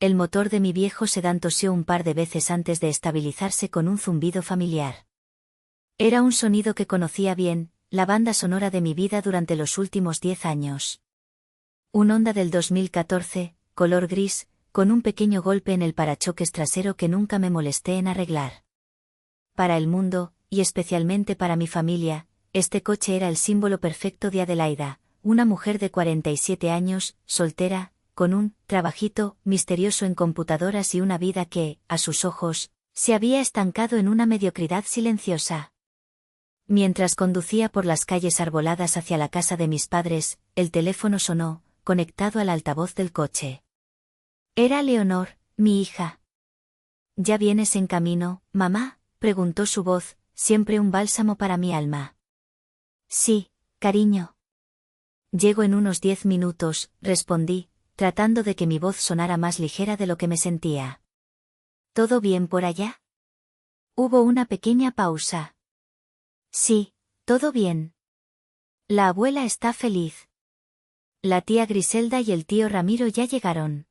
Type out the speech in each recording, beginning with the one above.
El motor de mi viejo sedán tosió un par de veces antes de estabilizarse con un zumbido familiar. Era un sonido que conocía bien, la banda sonora de mi vida durante los últimos 10 años. Un Honda del 2014, color gris, con un pequeño golpe en el parachoques trasero que nunca me molesté en arreglar. Para el mundo, y especialmente para mi familia, este coche era el símbolo perfecto de Adelaida, una mujer de 47 años, soltera, con un trabajito misterioso en computadoras y una vida que, a sus ojos, se había estancado en una mediocridad silenciosa. Mientras conducía por las calles arboladas hacia la casa de mis padres, el teléfono sonó, conectado al altavoz del coche. Era Leonor, mi hija. ¿Ya vienes en camino, mamá?, preguntó su voz, siempre un bálsamo para mi alma. Sí, cariño. Llego en unos 10 minutos, respondí, tratando de que mi voz sonara más ligera de lo que me sentía. ¿Todo bien por allá? Hubo una pequeña pausa. Sí, todo bien. La abuela está feliz. La tía Griselda y el tío Ramiro ya llegaron.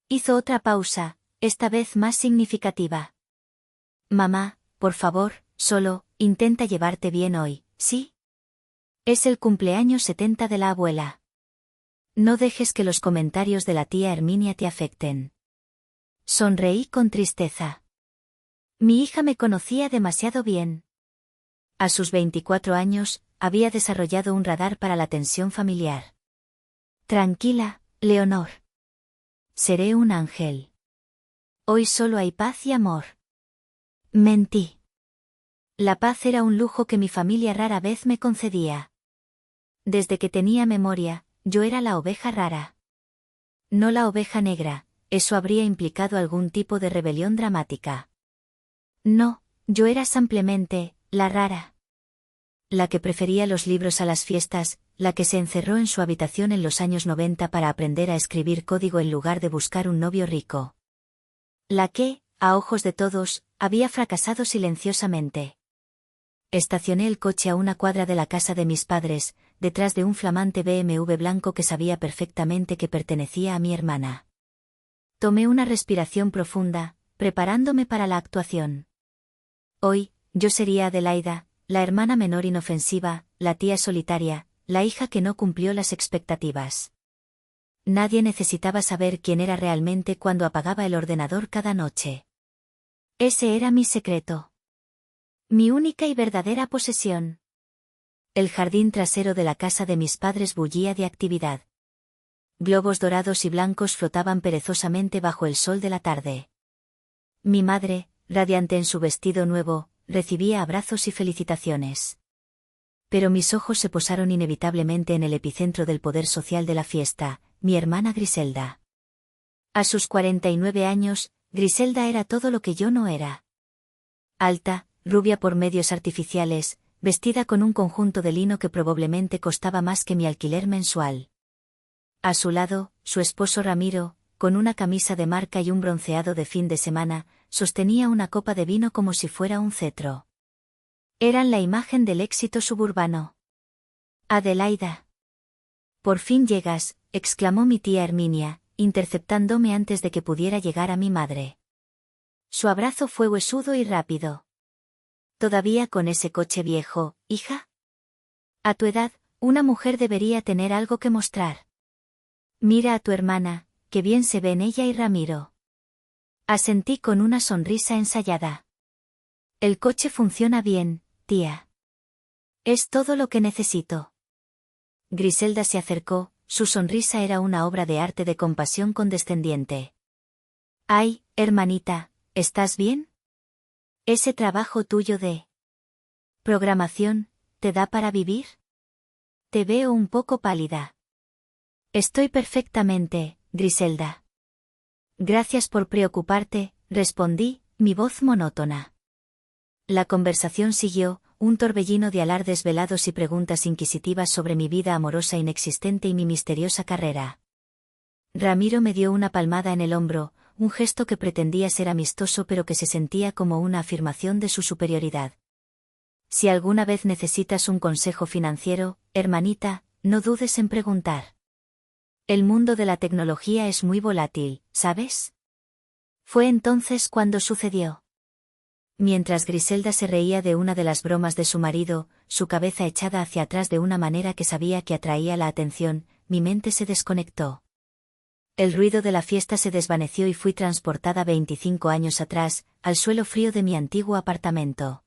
Hizo otra pausa, esta vez más significativa. Mamá, por favor, solo, intenta llevarte bien hoy, ¿sí? Es el cumpleaños 70 de la abuela. No dejes que los comentarios de la tía Herminia te afecten. Sonreí con tristeza. Mi hija me conocía demasiado bien. A sus 24 años, había desarrollado un radar para la tensión familiar. Tranquila, Leonor. Seré un ángel. Hoy solo hay paz y amor. Mentí. La paz era un lujo que mi familia rara vez me concedía. Desde que tenía memoria, yo era la oveja rara. No la oveja negra, eso habría implicado algún tipo de rebelión dramática. No, yo era simplemente, la rara. La que prefería los libros a las fiestas, la que se encerró en su habitación en los años 90 para aprender a escribir código en lugar de buscar un novio rico. La que, a ojos de todos, había fracasado silenciosamente. Estacioné el coche a una cuadra de la casa de mis padres, detrás de un flamante BMW blanco que sabía perfectamente que pertenecía a mi hermana. Tomé una respiración profunda, preparándome para la actuación. Hoy, yo sería Adelaida, la hermana menor inofensiva, la tía solitaria, la hija que no cumplió las expectativas. Nadie necesitaba saber quién era realmente cuando apagaba el ordenador cada noche. Ese era mi secreto. Mi única y verdadera posesión. El jardín trasero de la casa de mis padres bullía de actividad. Globos dorados y blancos flotaban perezosamente bajo el sol de la tarde. Mi madre, radiante en su vestido nuevo, recibía abrazos y felicitaciones. Pero mis ojos se posaron inevitablemente en el epicentro del poder social de la fiesta, mi hermana Griselda. A sus 49 años, Griselda era todo lo que yo no era. Alta, rubia por medios artificiales, vestida con un conjunto de lino que probablemente costaba más que mi alquiler mensual. A su lado, su esposo Ramiro, con una camisa de marca y un bronceado de fin de semana, sostenía una copa de vino como si fuera un cetro. Eran la imagen del éxito suburbano. Adelaida. Por fin llegas, exclamó mi tía Herminia, interceptándome antes de que pudiera llegar a mi madre. Su abrazo fue huesudo y rápido. ¿Todavía con ese coche viejo, hija? A tu edad, una mujer debería tener algo que mostrar. Mira a tu hermana, que bien se ven ella y Ramiro. Asentí con una sonrisa ensayada. El coche funciona bien, tía. Es todo lo que necesito. Griselda se acercó, su sonrisa era una obra de arte de compasión condescendiente. Ay, hermanita, ¿estás bien? Ese trabajo tuyo de programación, ¿te da para vivir? Te veo un poco pálida. Estoy perfectamente, Griselda. Gracias por preocuparte, respondí, mi voz monótona. La conversación siguió, un torbellino de alardes velados y preguntas inquisitivas sobre mi vida amorosa inexistente y mi misteriosa carrera. Ramiro me dio una palmada en el hombro, un gesto que pretendía ser amistoso pero que se sentía como una afirmación de su superioridad. Si alguna vez necesitas un consejo financiero, hermanita, no dudes en preguntar. El mundo de la tecnología es muy volátil, ¿sabes? Fue entonces cuando sucedió. Mientras Griselda se reía de una de las bromas de su marido, su cabeza echada hacia atrás de una manera que sabía que atraía la atención, mi mente se desconectó. El ruido de la fiesta se desvaneció y fui transportada 25 años atrás, al suelo frío de mi antiguo apartamento.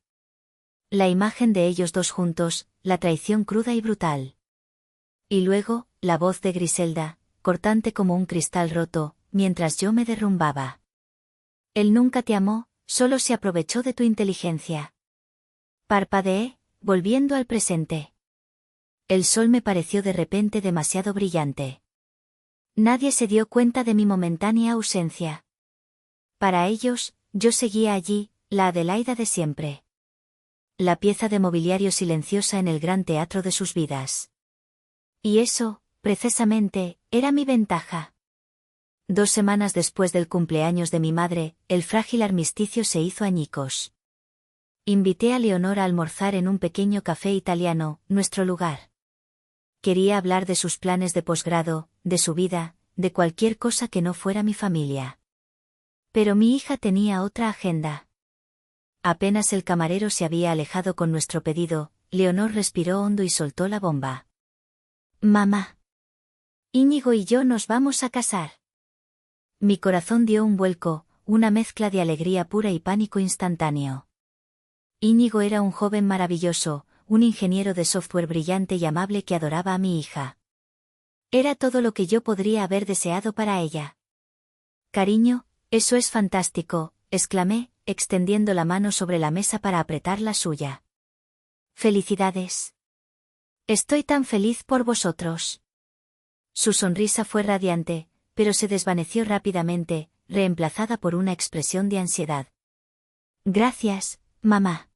La imagen de ellos dos juntos, la traición cruda y brutal. Y luego, la voz de Griselda, cortante como un cristal roto, mientras yo me derrumbaba. Él nunca te amó, solo se aprovechó de tu inteligencia. Parpadeé, volviendo al presente. El sol me pareció de repente demasiado brillante. Nadie se dio cuenta de mi momentánea ausencia. Para ellos, yo seguía allí, la Adelaida de siempre. La pieza de mobiliario silenciosa en el gran teatro de sus vidas. Y eso, precisamente, era mi ventaja. 2 semanas después del cumpleaños de mi madre, el frágil armisticio se hizo añicos. Invité a Leonor a almorzar en un pequeño café italiano, nuestro lugar. Quería hablar de sus planes de posgrado, de su vida, de cualquier cosa que no fuera mi familia. Pero mi hija tenía otra agenda. Apenas el camarero se había alejado con nuestro pedido, Leonor respiró hondo y soltó la bomba. Mamá. Íñigo y yo nos vamos a casar. Mi corazón dio un vuelco, una mezcla de alegría pura y pánico instantáneo. Íñigo era un joven maravilloso, un ingeniero de software brillante y amable que adoraba a mi hija. Era todo lo que yo podría haber deseado para ella. Cariño, eso es fantástico, exclamé, extendiendo la mano sobre la mesa para apretar la suya. Felicidades. Estoy tan feliz por vosotros. Su sonrisa fue radiante, pero se desvaneció rápidamente, reemplazada por una expresión de ansiedad. Gracias, mamá.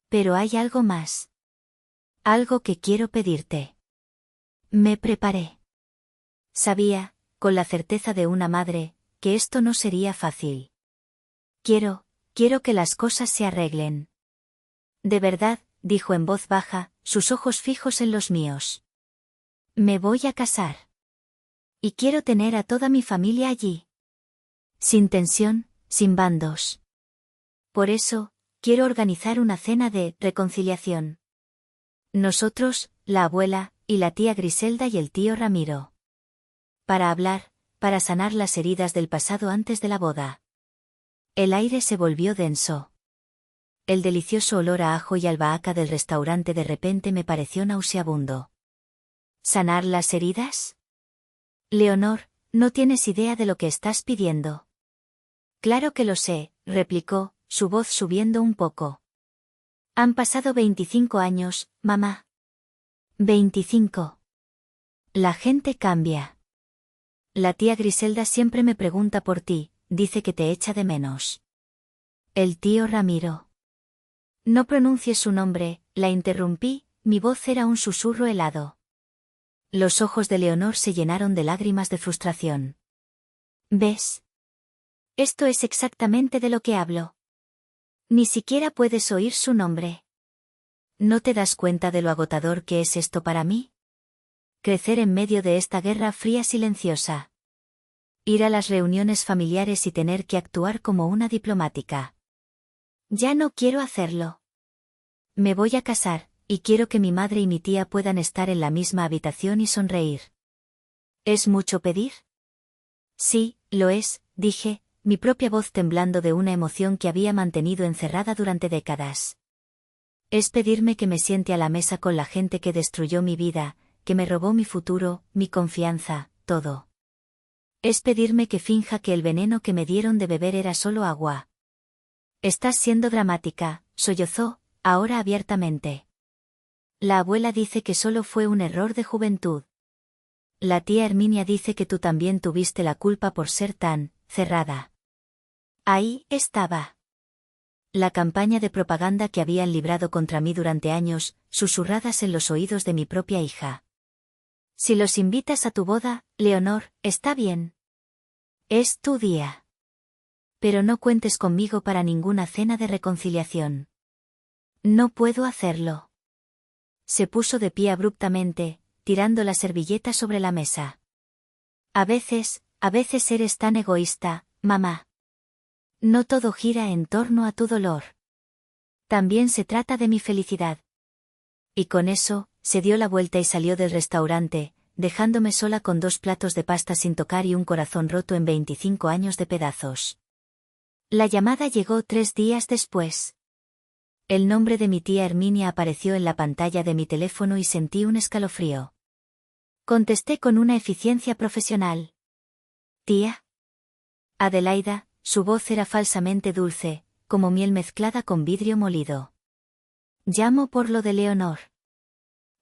Pero hay algo más. Algo que quiero pedirte. Me preparé. Sabía, con la certeza de una madre, que esto no sería fácil. Quiero que las cosas se arreglen. De verdad, dijo en voz baja, sus ojos fijos en los míos. Me voy a casar. Y quiero tener a toda mi familia allí. Sin tensión, sin bandos. Por eso, quiero organizar una cena de reconciliación. Nosotros, la abuela, y la tía Griselda y el tío Ramiro. Para hablar, para sanar las heridas del pasado antes de la boda. El aire se volvió denso. El delicioso olor a ajo y albahaca del restaurante de repente me pareció nauseabundo. ¿Sanar las heridas? Leonor, no tienes idea de lo que estás pidiendo. Claro que lo sé, replicó, su voz subiendo un poco. Han pasado 25 años, mamá. 25. La gente cambia. La tía Griselda siempre me pregunta por ti, dice que te echa de menos. El tío Ramiro. No pronuncies su nombre, la interrumpí, mi voz era un susurro helado. Los ojos de Leonor se llenaron de lágrimas de frustración. ¿Ves? Esto es exactamente de lo que hablo. Ni siquiera puedes oír su nombre. ¿No te das cuenta de lo agotador que es esto para mí? Crecer en medio de esta guerra fría silenciosa. Ir a las reuniones familiares y tener que actuar como una diplomática. Ya no quiero hacerlo. Me voy a casar, y quiero que mi madre y mi tía puedan estar en la misma habitación y sonreír. ¿Es mucho pedir? Sí, lo es, dije, mi propia voz temblando de una emoción que había mantenido encerrada durante décadas. Es pedirme que me siente a la mesa con la gente que destruyó mi vida, que me robó mi futuro, mi confianza, todo. Es pedirme que finja que el veneno que me dieron de beber era solo agua. Estás siendo dramática, sollozó, ahora abiertamente. La abuela dice que solo fue un error de juventud. La tía Herminia dice que tú también tuviste la culpa por ser tan cerrada. Ahí estaba. La campaña de propaganda que habían librado contra mí durante años, susurradas en los oídos de mi propia hija. Si los invitas a tu boda, Leonor, está bien. Es tu día. Pero no cuentes conmigo para ninguna cena de reconciliación. No puedo hacerlo. Se puso de pie abruptamente, tirando la servilleta sobre la mesa. A veces eres tan egoísta, mamá. No todo gira en torno a tu dolor. También se trata de mi felicidad. Y con eso, se dio la vuelta y salió del restaurante, dejándome sola con 2 platos de pasta sin tocar y un corazón roto en 25 años de pedazos. La llamada llegó 3 días después. El nombre de mi tía Herminia apareció en la pantalla de mi teléfono y sentí un escalofrío. Contesté con una eficiencia profesional. ¿Tía? Adelaida, su voz era falsamente dulce, como miel mezclada con vidrio molido. Llamo por lo de Leonor.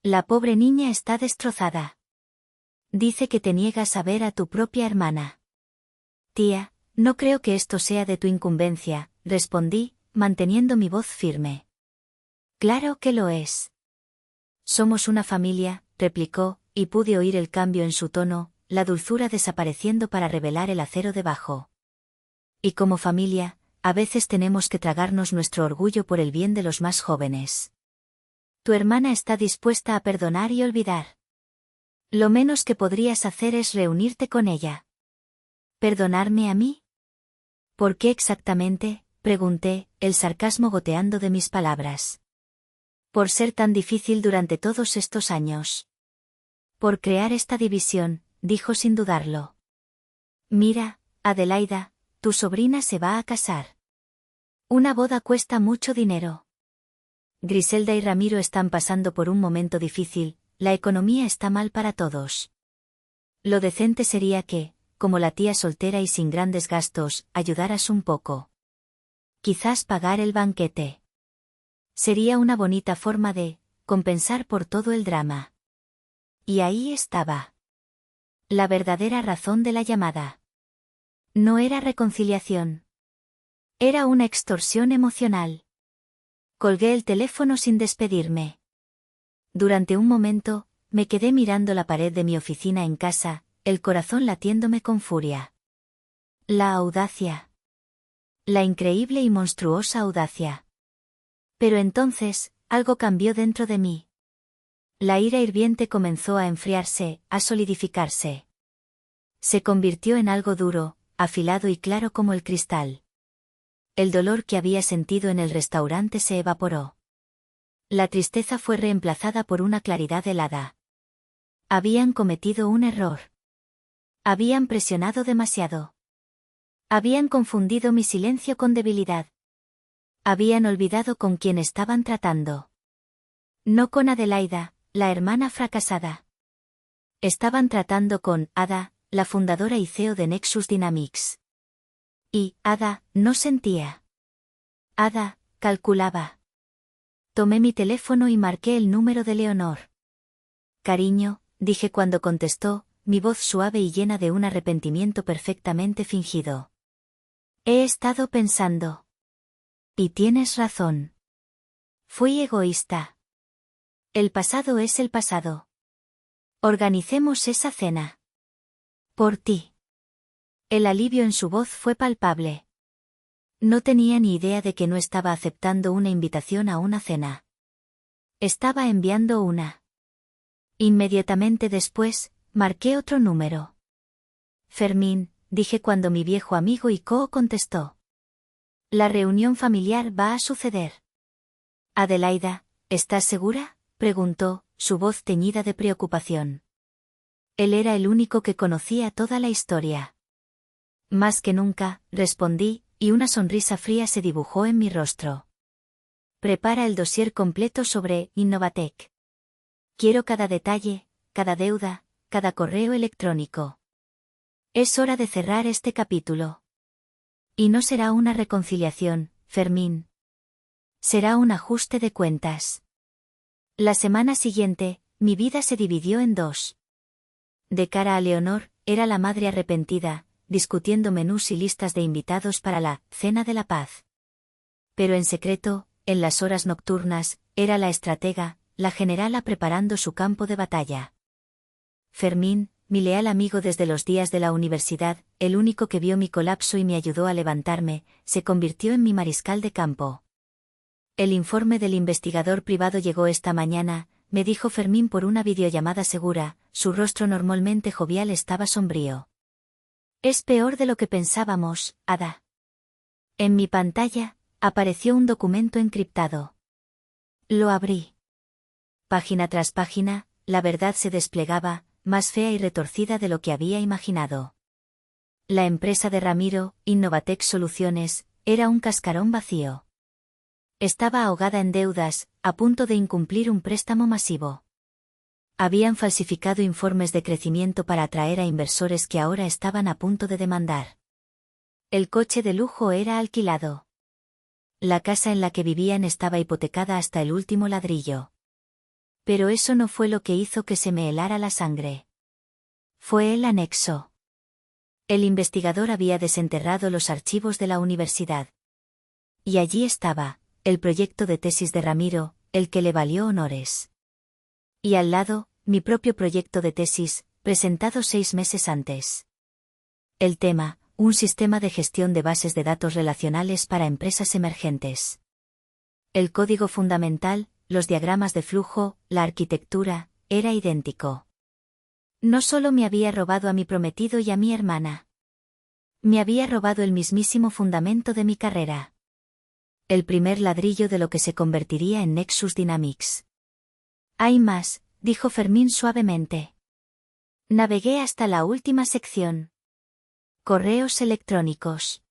La pobre niña está destrozada. Dice que te niegas a ver a tu propia hermana. Tía, no creo que esto sea de tu incumbencia, respondí, manteniendo mi voz firme. Claro que lo es. Somos una familia, replicó, y pude oír el cambio en su tono, la dulzura desapareciendo para revelar el acero debajo. Y como familia, a veces tenemos que tragarnos nuestro orgullo por el bien de los más jóvenes. Tu hermana está dispuesta a perdonar y olvidar. Lo menos que podrías hacer es reunirte con ella. ¿Perdonarme a mí? ¿Por qué exactamente?, pregunté, el sarcasmo goteando de mis palabras. Por ser tan difícil durante todos estos años. Por crear esta división, dijo sin dudarlo. Mira, Adelaida, tu sobrina se va a casar. Una boda cuesta mucho dinero. Griselda y Ramiro están pasando por un momento difícil, la economía está mal para todos. Lo decente sería que, como la tía soltera y sin grandes gastos, ayudaras un poco. Quizás pagar el banquete. Sería una bonita forma de compensar por todo el drama. Y ahí estaba. La verdadera razón de la llamada. No era reconciliación. Era una extorsión emocional. Colgué el teléfono sin despedirme. Durante un momento, me quedé mirando la pared de mi oficina en casa, el corazón latiéndome con furia. La audacia. La increíble y monstruosa audacia. Pero entonces, algo cambió dentro de mí. La ira hirviente comenzó a enfriarse, a solidificarse. Se convirtió en algo duro, afilado y claro como el cristal. El dolor que había sentido en el restaurante se evaporó. La tristeza fue reemplazada por una claridad helada. Habían cometido un error. Habían presionado demasiado. Habían confundido mi silencio con debilidad. Habían olvidado con quién estaban tratando. No con Adelaida, la hermana fracasada. Estaban tratando con Ada, la fundadora y CEO de Nexus Dynamics. Y Ada no sentía. Ada calculaba. Tomé mi teléfono y marqué el número de Leonor. Cariño, dije cuando contestó, mi voz suave y llena de un arrepentimiento perfectamente fingido. He estado pensando. Y tienes razón. Fui egoísta. El pasado es el pasado. Organicemos esa cena. Por ti. El alivio en su voz fue palpable. No tenía ni idea de que no estaba aceptando una invitación a una cena. Estaba enviando una. Inmediatamente después, marqué otro número. Fermín, dije cuando mi viejo amigo y contestó. La reunión familiar va a suceder. Adelaida, ¿estás segura?, preguntó, su voz teñida de preocupación. Él era el único que conocía toda la historia. Más que nunca, respondí, y una sonrisa fría se dibujó en mi rostro. Prepara el dossier completo sobre Innovatec. Quiero cada detalle, cada deuda, cada correo electrónico. Es hora de cerrar este capítulo. Y no será una reconciliación, Fermín. Será un ajuste de cuentas. La semana siguiente, mi vida se dividió en 2. De cara a Leonor, era la madre arrepentida, discutiendo menús y listas de invitados para la Cena de la Paz. Pero en secreto, en las horas nocturnas, era la estratega, la generala preparando su campo de batalla. Fermín, mi leal amigo desde los días de la universidad, el único que vio mi colapso y me ayudó a levantarme, se convirtió en mi mariscal de campo. El informe del investigador privado llegó esta mañana, me dijo Fermín por una videollamada segura, su rostro normalmente jovial estaba sombrío. Es peor de lo que pensábamos, Ada. En mi pantalla, apareció un documento encriptado. Lo abrí. Página tras página, la verdad se desplegaba, más fea y retorcida de lo que había imaginado. La empresa de Ramiro, Innovatec Soluciones, era un cascarón vacío. Estaba ahogada en deudas, a punto de incumplir un préstamo masivo. Habían falsificado informes de crecimiento para atraer a inversores que ahora estaban a punto de demandar. El coche de lujo era alquilado. La casa en la que vivían estaba hipotecada hasta el último ladrillo. Pero eso no fue lo que hizo que se me helara la sangre. Fue el anexo. El investigador había desenterrado los archivos de la universidad. Y allí estaba, el proyecto de tesis de Ramiro, el que le valió honores. Y al lado, mi propio proyecto de tesis, presentado 6 meses antes. El tema, un sistema de gestión de bases de datos relacionales para empresas emergentes. El código fundamental, los diagramas de flujo, la arquitectura, era idéntico. No solo me había robado a mi prometido y a mi hermana. Me había robado el mismísimo fundamento de mi carrera. El primer ladrillo de lo que se convertiría en Nexus Dynamics. Hay más, dijo Fermín suavemente. Navegué hasta la última sección. Correos electrónicos.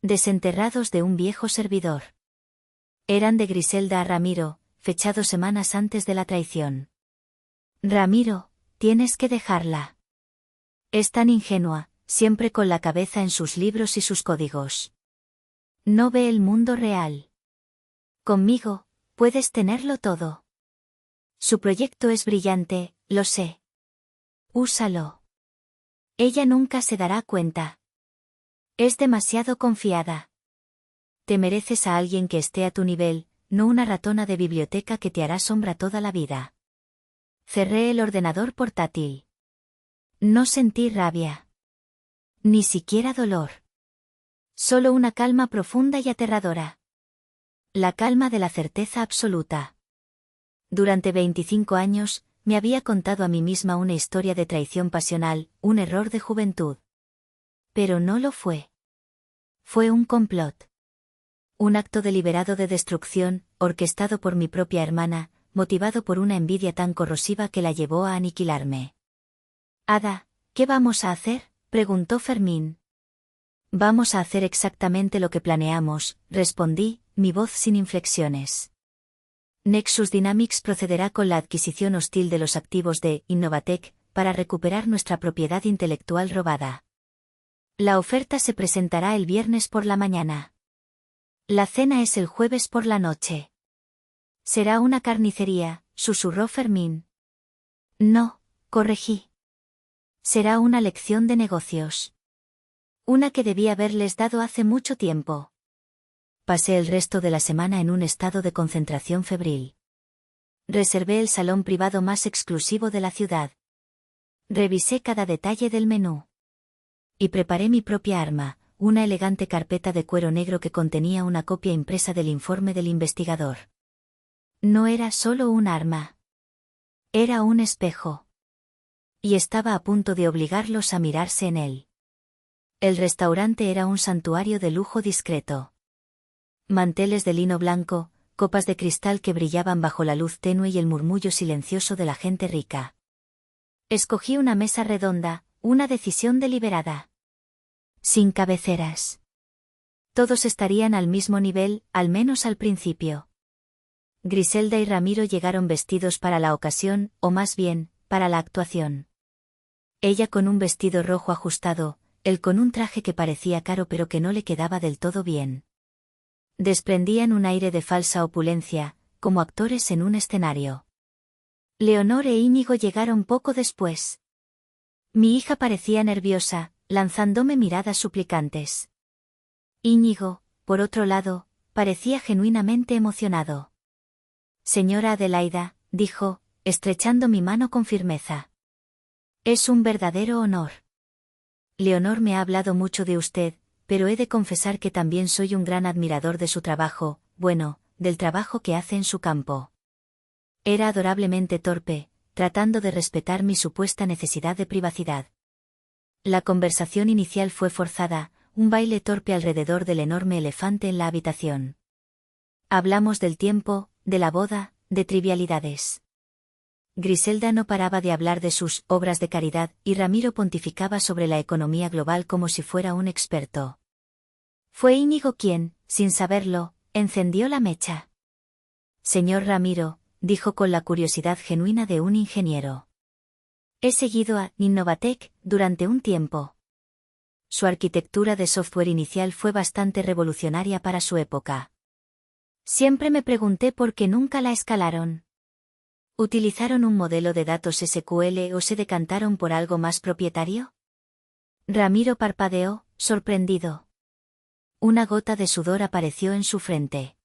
Desenterrados de un viejo servidor. Eran de Griselda a Ramiro, fechados semanas antes de la traición. Ramiro, tienes que dejarla. Es tan ingenua, siempre con la cabeza en sus libros y sus códigos. No ve el mundo real. Conmigo, puedes tenerlo todo. Su proyecto es brillante, lo sé. Úsalo. Ella nunca se dará cuenta. Es demasiado confiada. Te mereces a alguien que esté a tu nivel, no una ratona de biblioteca que te hará sombra toda la vida. Cerré el ordenador portátil. No sentí rabia. Ni siquiera dolor. Solo una calma profunda y aterradora. La calma de la certeza absoluta. Durante 25 años, me había contado a mí misma una historia de traición pasional, un error de juventud. Pero no lo fue. Fue un complot. Un acto deliberado de destrucción, orquestado por mi propia hermana, motivado por una envidia tan corrosiva que la llevó a aniquilarme. Ada, ¿qué vamos a hacer?, preguntó Fermín. Vamos a hacer exactamente lo que planeamos, respondí, mi voz sin inflexiones. Nexus Dynamics procederá con la adquisición hostil de los activos de Innovatec, para recuperar nuestra propiedad intelectual robada. La oferta se presentará el viernes por la mañana. La cena es el jueves por la noche. Será una carnicería, susurró Fermín. No, corregí. Será una lección de negocios. Una que debí haberles dado hace mucho tiempo. Pasé el resto de la semana en un estado de concentración febril. Reservé el salón privado más exclusivo de la ciudad. Revisé cada detalle del menú. Y preparé mi propia arma, una elegante carpeta de cuero negro que contenía una copia impresa del informe del investigador. No era solo un arma. Era un espejo. Y estaba a punto de obligarlos a mirarse en él. El restaurante era un santuario de lujo discreto. Manteles de lino blanco, copas de cristal que brillaban bajo la luz tenue y el murmullo silencioso de la gente rica. Escogí una mesa redonda, una decisión deliberada. Sin cabeceras. Todos estarían al mismo nivel, al menos al principio. Griselda y Ramiro llegaron vestidos para la ocasión, o más bien, para la actuación. Ella con un vestido rojo ajustado, él con un traje que parecía caro pero que no le quedaba del todo bien. Desprendían un aire de falsa opulencia, como actores en un escenario. Leonor e Íñigo llegaron poco después. Mi hija parecía nerviosa, lanzándome miradas suplicantes. Íñigo, por otro lado, parecía genuinamente emocionado. Señora Adelaida, dijo, estrechando mi mano con firmeza. Es un verdadero honor. Leonor me ha hablado mucho de usted, pero he de confesar que también soy un gran admirador de su trabajo, bueno, del trabajo que hace en su campo. Era adorablemente torpe, tratando de respetar mi supuesta necesidad de privacidad. La conversación inicial fue forzada, un baile torpe alrededor del enorme elefante en la habitación. Hablamos del tiempo, de la boda, de trivialidades. Griselda no paraba de hablar de sus obras de caridad, y Ramiro pontificaba sobre la economía global como si fuera un experto. Fue Íñigo quien, sin saberlo, encendió la mecha. Señor Ramiro, dijo con la curiosidad genuina de un ingeniero. He seguido a Innovatec durante un tiempo. Su arquitectura de software inicial fue bastante revolucionaria para su época. Siempre me pregunté por qué nunca la escalaron. ¿Utilizaron un modelo de datos SQL o se decantaron por algo más propietario? Ramiro parpadeó, sorprendido. Una gota de sudor apareció en su frente.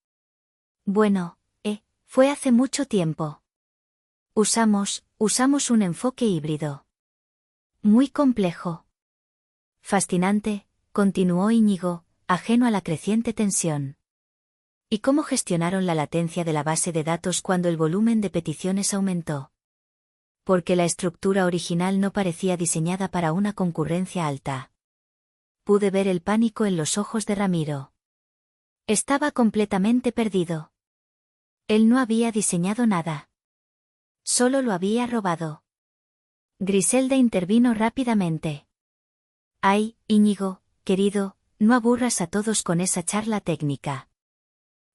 Bueno, fue hace mucho tiempo. Usamos un enfoque híbrido. Muy complejo. Fascinante, continuó Íñigo, ajeno a la creciente tensión. ¿Y cómo gestionaron la latencia de la base de datos cuando el volumen de peticiones aumentó? Porque la estructura original no parecía diseñada para una concurrencia alta. Pude ver el pánico en los ojos de Ramiro. Estaba completamente perdido. Él no había diseñado nada. Solo lo había robado. Griselda intervino rápidamente. Ay, Íñigo, querido, no aburras a todos con esa charla técnica.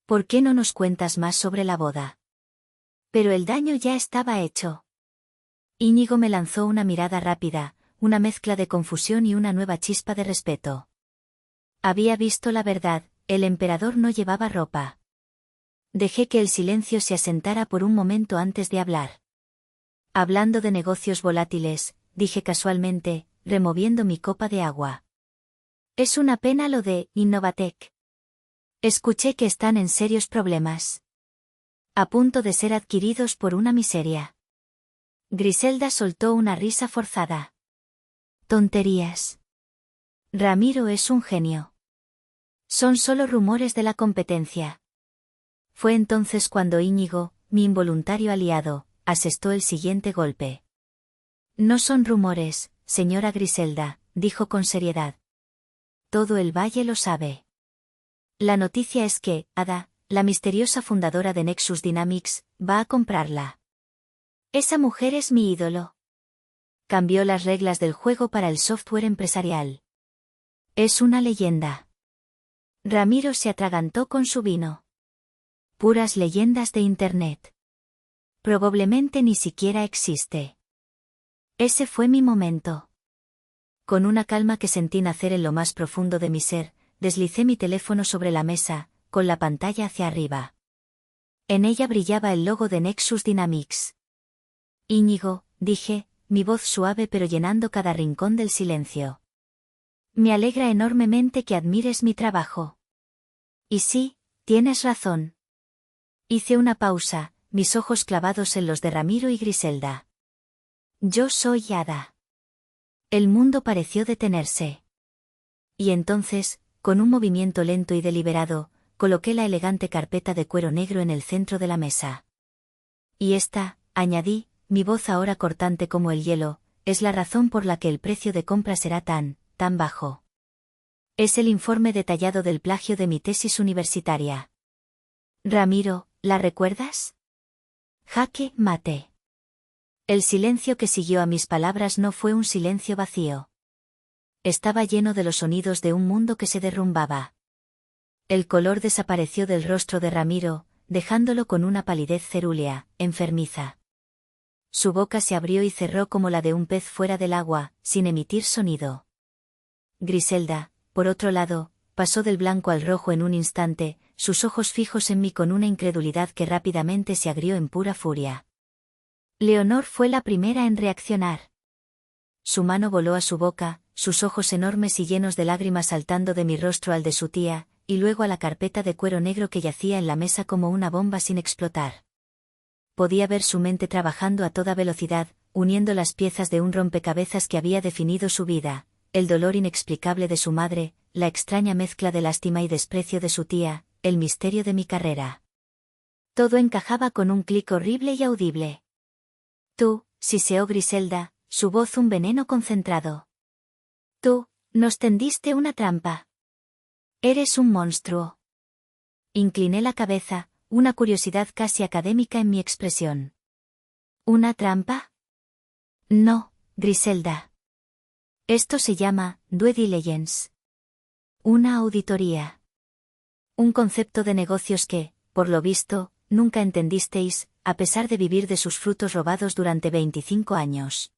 ¿Por qué no nos cuentas más sobre la boda? Pero el daño ya estaba hecho. Íñigo me lanzó una mirada rápida, una mezcla de confusión y una nueva chispa de respeto. Había visto la verdad, el emperador no llevaba ropa. Dejé que el silencio se asentara por un momento antes de hablar. Hablando de negocios volátiles, dije casualmente, removiendo mi copa de agua. Es una pena lo de Innovatec. Escuché que están en serios problemas. A punto de ser adquiridos por una miseria. Griselda soltó una risa forzada. Tonterías. Ramiro es un genio. Son solo rumores de la competencia. Fue entonces cuando Íñigo, mi involuntario aliado, asestó el siguiente golpe. No son rumores, señora Griselda, dijo con seriedad. Todo el valle lo sabe. La noticia es que, Ada, la misteriosa fundadora de Nexus Dynamics, va a comprarla. Esa mujer es mi ídolo. Cambió las reglas del juego para el software empresarial. Es una leyenda. Ramiro se atragantó con su vino. Puras leyendas de Internet. Probablemente ni siquiera existe. Ese fue mi momento. Con una calma que sentí nacer en lo más profundo de mi ser, deslicé mi teléfono sobre la mesa, con la pantalla hacia arriba. En ella brillaba el logo de Nexus Dynamics. Íñigo, dije, mi voz suave pero llenando cada rincón del silencio. Me alegra enormemente que admires mi trabajo. Y sí, tienes razón. Hice una pausa, mis ojos clavados en los de Ramiro y Griselda. Yo soy Ada. El mundo pareció detenerse. Y entonces, con un movimiento lento y deliberado, coloqué la elegante carpeta de cuero negro en el centro de la mesa. Y esta, añadí, mi voz ahora cortante como el hielo, es la razón por la que el precio de compra será tan bajo. Es el informe detallado del plagio de mi tesis universitaria. Ramiro, ¿la recuerdas? Jaque mate. El silencio que siguió a mis palabras no fue un silencio vacío. Estaba lleno de los sonidos de un mundo que se derrumbaba. El color desapareció del rostro de Ramiro, dejándolo con una palidez cerúlea, enfermiza. Su boca se abrió y cerró como la de un pez fuera del agua, sin emitir sonido. Griselda, por otro lado, pasó del blanco al rojo en un instante, sus ojos fijos en mí con una incredulidad que rápidamente se agrió en pura furia. Leonor fue la primera en reaccionar. Su mano voló a su boca, sus ojos enormes y llenos de lágrimas saltando de mi rostro al de su tía, y luego a la carpeta de cuero negro que yacía en la mesa como una bomba sin explotar. Podía ver su mente trabajando a toda velocidad, uniendo las piezas de un rompecabezas que había definido su vida, el dolor inexplicable de su madre, la extraña mezcla de lástima y desprecio de su tía, el misterio de mi carrera. Todo encajaba con un clic horrible y audible. Tú, siseó Griselda, su voz un veneno concentrado. Tú, nos tendiste una trampa. Eres un monstruo. Incliné la cabeza, una curiosidad casi académica en mi expresión. ¿Una trampa? No, Griselda. Esto se llama due diligence. Una auditoría. Un concepto de negocios que, por lo visto, nunca entendisteis, a pesar de vivir de sus frutos robados durante 25 años.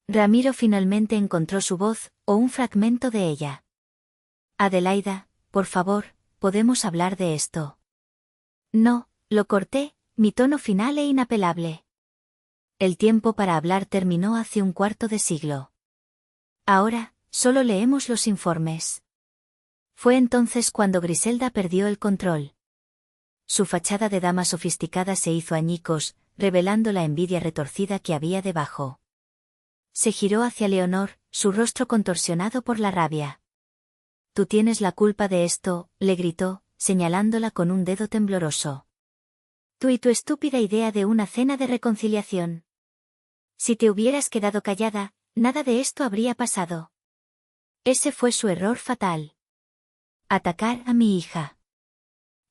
Ramiro finalmente encontró su voz, o un fragmento de ella. Adelaida, por favor, ¿podemos hablar de esto? No, lo corté, mi tono final e inapelable. El tiempo para hablar terminó hace un cuarto de siglo. Ahora, solo leemos los informes. Fue entonces cuando Griselda perdió el control. Su fachada de dama sofisticada se hizo añicos, revelando la envidia retorcida que había debajo. Se giró hacia Leonor, su rostro contorsionado por la rabia. Tú tienes la culpa de esto, le gritó, señalándola con un dedo tembloroso. Tú y tu estúpida idea de una cena de reconciliación. Si te hubieras quedado callada, nada de esto habría pasado. Ese fue su error fatal. Atacar a mi hija.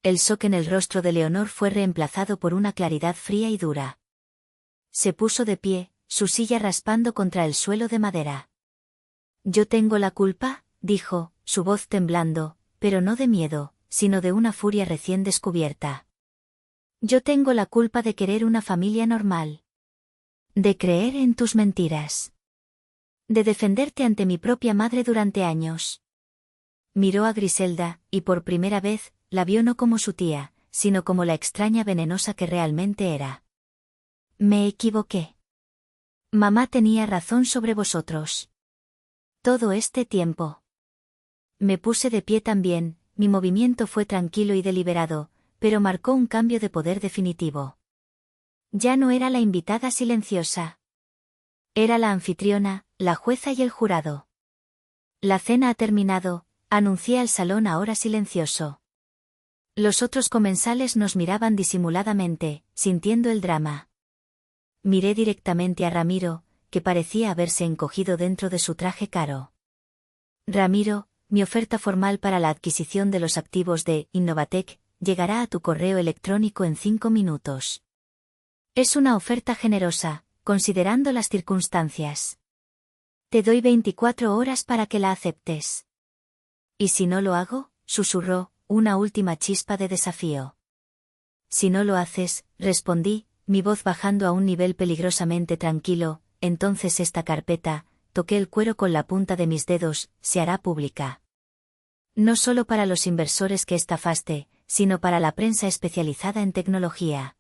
El shock en el rostro de Leonor fue reemplazado por una claridad fría y dura. Se puso de pie, su silla raspando contra el suelo de madera. ¿Yo tengo la culpa?, dijo, su voz temblando, pero no de miedo, sino de una furia recién descubierta. Yo tengo la culpa de querer una familia normal. De creer en tus mentiras. De defenderte ante mi propia madre durante años. Miró a Griselda, y por primera vez, la vio no como su tía, sino como la extraña venenosa que realmente era. Me equivoqué. Mamá tenía razón sobre vosotros. Todo este tiempo. Me puse de pie también, mi movimiento fue tranquilo y deliberado, pero marcó un cambio de poder definitivo. Ya no era la invitada silenciosa. Era la anfitriona, la jueza y el jurado. La cena ha terminado, anuncié al salón ahora silencioso. Los otros comensales nos miraban disimuladamente, sintiendo el drama. Miré directamente a Ramiro, que parecía haberse encogido dentro de su traje caro. Ramiro, mi oferta formal para la adquisición de los activos de Innovatec llegará a tu correo electrónico en 5 minutos. Es una oferta generosa, considerando las circunstancias. Te doy 24 horas para que la aceptes. ¿Y si no lo hago?, susurró, una última chispa de desafío. Si no lo haces, respondí, mi voz bajando a un nivel peligrosamente tranquilo, entonces esta carpeta, toqué el cuero con la punta de mis dedos, se hará pública. No solo para los inversores que estafaste, sino para la prensa especializada en tecnología.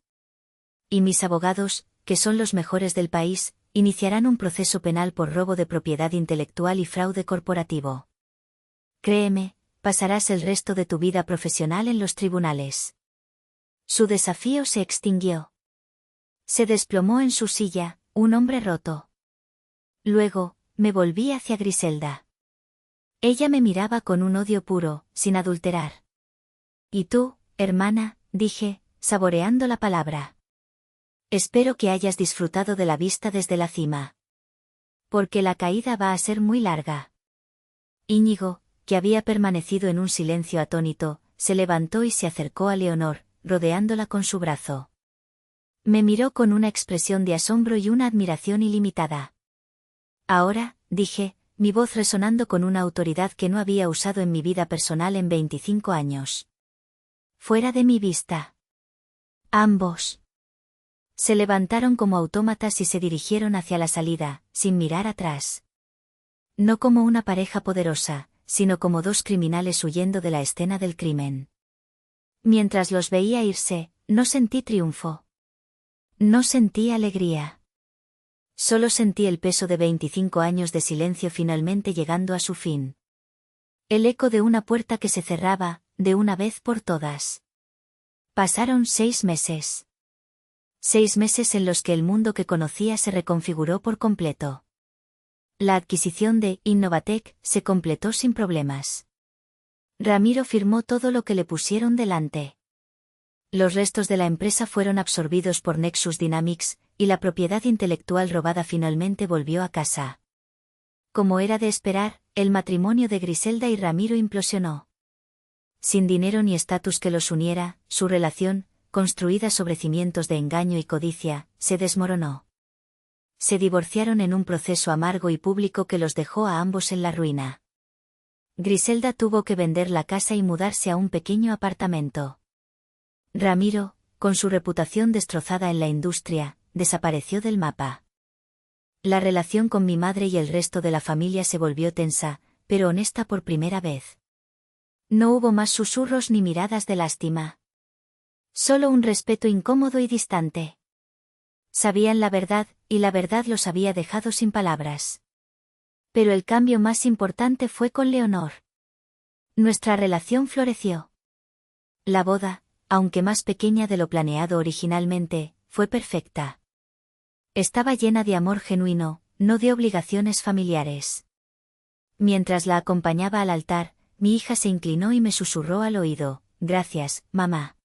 Y mis abogados, que son los mejores del país, iniciarán un proceso penal por robo de propiedad intelectual y fraude corporativo. Créeme, pasarás el resto de tu vida profesional en los tribunales. Su desafío se extinguió. Se desplomó en su silla, un hombre roto. Luego, me volví hacia Griselda. Ella me miraba con un odio puro, sin adulterar. Y tú, hermana, dije, saboreando la palabra. Espero que hayas disfrutado de la vista desde la cima. Porque la caída va a ser muy larga. Íñigo, que había permanecido en un silencio atónito, se levantó y se acercó a Leonor, rodeándola con su brazo. Me miró con una expresión de asombro y una admiración ilimitada. Ahora, dije, mi voz resonando con una autoridad que no había usado en mi vida personal en 25 años. Fuera de mi vista. Ambos. Se levantaron como autómatas y se dirigieron hacia la salida, sin mirar atrás. No como una pareja poderosa, sino como dos criminales huyendo de la escena del crimen. Mientras los veía irse, no sentí triunfo. No sentí alegría. Solo sentí el peso de 25 años de silencio finalmente llegando a su fin. El eco de una puerta que se cerraba, de una vez por todas. Pasaron 6 meses. 6 meses en los que el mundo que conocía se reconfiguró por completo. La adquisición de Innovatec se completó sin problemas. Ramiro firmó todo lo que le pusieron delante. Los restos de la empresa fueron absorbidos por Nexus Dynamics, y la propiedad intelectual robada finalmente volvió a casa. Como era de esperar, el matrimonio de Griselda y Ramiro implosionó. Sin dinero ni estatus que los uniera, su relación, construida sobre cimientos de engaño y codicia, se desmoronó. Se divorciaron en un proceso amargo y público que los dejó a ambos en la ruina. Griselda tuvo que vender la casa y mudarse a un pequeño apartamento. Ramiro, con su reputación destrozada en la industria, desapareció del mapa. La relación con mi madre y el resto de la familia se volvió tensa, pero honesta por primera vez. No hubo más susurros ni miradas de lástima. Solo un respeto incómodo y distante. Sabían la verdad, y la verdad los había dejado sin palabras. Pero el cambio más importante fue con Leonor. Nuestra relación floreció. La boda, aunque más pequeña de lo planeado originalmente, fue perfecta. Estaba llena de amor genuino, no de obligaciones familiares. Mientras la acompañaba al altar, mi hija se inclinó y me susurró al oído: «Gracias, mamá.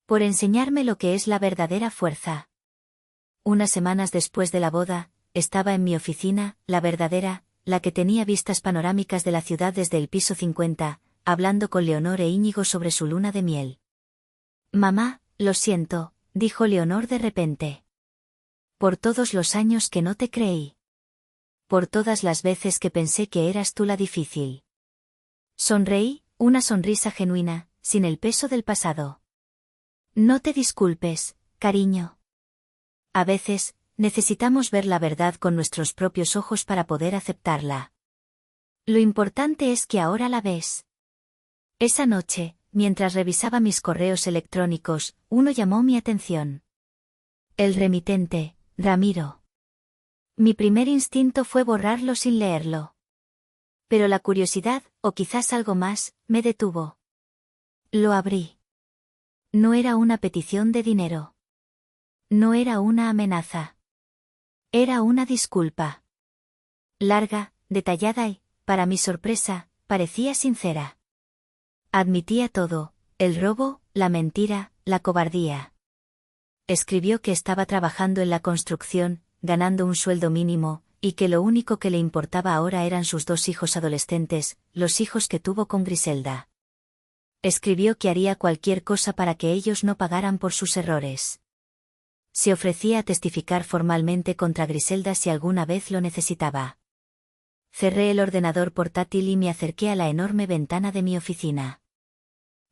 Por enseñarme lo que es la verdadera fuerza». Unas semanas después de la boda, estaba en mi oficina, la verdadera, la que tenía vistas panorámicas de la ciudad desde el piso 50, hablando con Leonor e Íñigo sobre su luna de miel. «Mamá, lo siento», dijo Leonor de repente. «Por todos los años que no te creí. Por todas las veces que pensé que eras tú la difícil». Sonreí, una sonrisa genuina, sin el peso del pasado. «No te disculpes, cariño. A veces, necesitamos ver la verdad con nuestros propios ojos para poder aceptarla. Lo importante es que ahora la ves». Esa noche, mientras revisaba mis correos electrónicos, uno llamó mi atención. El remitente, Ramiro. Mi primer instinto fue borrarlo sin leerlo. Pero la curiosidad, o quizás algo más, me detuvo. Lo abrí. No era una petición de dinero. No era una amenaza. Era una disculpa. Larga, detallada y, para mi sorpresa, parecía sincera. Admitía todo: el robo, la mentira, la cobardía. Escribió que estaba trabajando en la construcción, ganando un sueldo mínimo, y que lo único que le importaba ahora eran sus 2 hijos adolescentes, los hijos que tuvo con Griselda. Escribió que haría cualquier cosa para que ellos no pagaran por sus errores. Se ofrecía a testificar formalmente contra Griselda si alguna vez lo necesitaba. Cerré el ordenador portátil y me acerqué a la enorme ventana de mi oficina.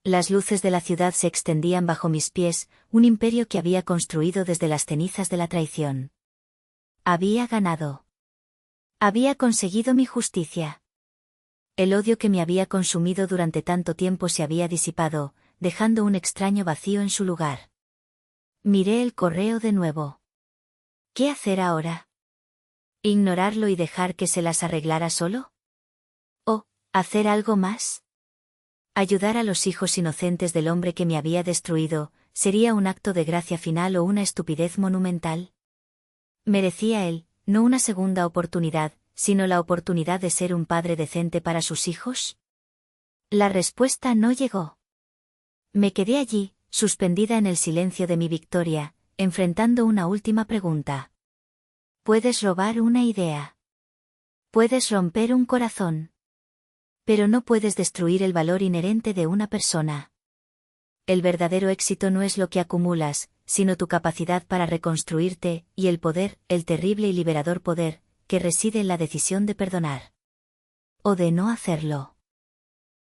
Las luces de la ciudad se extendían bajo mis pies, un imperio que había construido desde las cenizas de la traición. Había ganado. Había conseguido mi justicia. El odio que me había consumido durante tanto tiempo se había disipado, dejando un extraño vacío en su lugar. Miré el correo de nuevo. ¿Qué hacer ahora? ¿Ignorarlo y dejar que se las arreglara solo? ¿O hacer algo más? Ayudar a los hijos inocentes del hombre que me había destruido, ¿sería un acto de gracia final o una estupidez monumental? ¿Merecía él, no una segunda oportunidad, sino la oportunidad de ser un padre decente para sus hijos? La respuesta no llegó. Me quedé allí, suspendida en el silencio de mi victoria, enfrentando una última pregunta. Puedes robar una idea. Puedes romper un corazón. Pero no puedes destruir el valor inherente de una persona. El verdadero éxito no es lo que acumulas, sino tu capacidad para reconstruirte, y el poder, el terrible y liberador poder, que reside en la decisión de perdonar. O de no hacerlo.